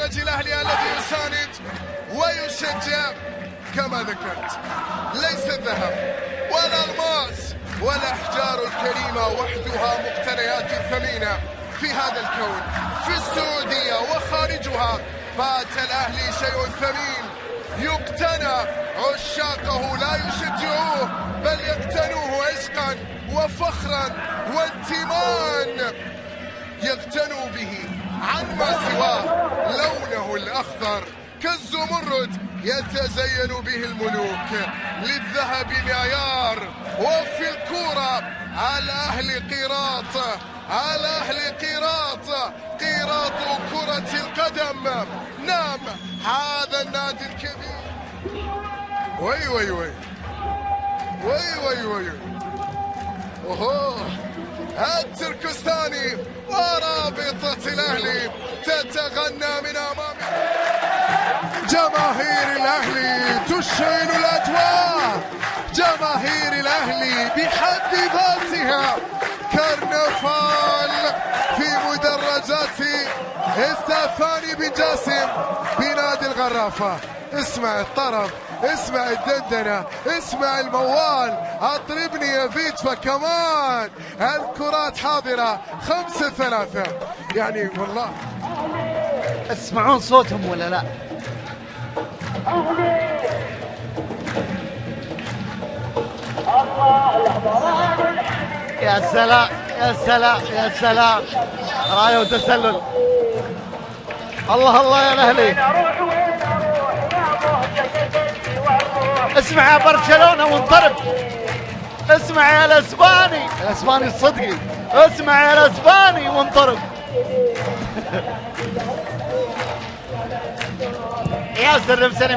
النادي الأهلي الذي يساند ويشجع. كما ذكرت ليس الذهب ولا الماس ولا أحجار الكريمة وحدها مقتنيات ثمينة في هذا الكون. في السعودية وخارجها بات الأهلي شيء ثمين يقتنى، عشاقه لا يشجعوه بل يقتنوه عشقا وفخرا وانتماء، يقتنوا به عن ما سواه. لونه الأخضر كالزمرد يتزين به الملوك، للذهب معيار وفي الكورة على أهل قيراط، على أهل قيراط، قيراط كرة القدم. نعم هذا النادي الكبير. وي وي وي وي وي وي اوه، التركستاني ورابطة الأهلي تتغنى من أمامه. جماهير الأهلي تشعل الأجواء، جماهير الأهلي بحد ذاتها كرنفال في مدرجات استاذ بن جاسم بنادي الغرافة. اسمع الطرب، اسمع الدندنة، اسمع الموال، اضربني يا فيتفا كمان. الكرات حاضرة 5-3 يعني والله. اسمعون صوتهم ولا لا؟ يا سلام يا سلام يا سلام، راية وتسلل. الله الله يا الاهلي. اسمع يا برشلونة وانطرب، اسمع يا الاسباني، الاسباني الصدقي، اسمع يا الاسباني وانطرب. يا سلم سلم.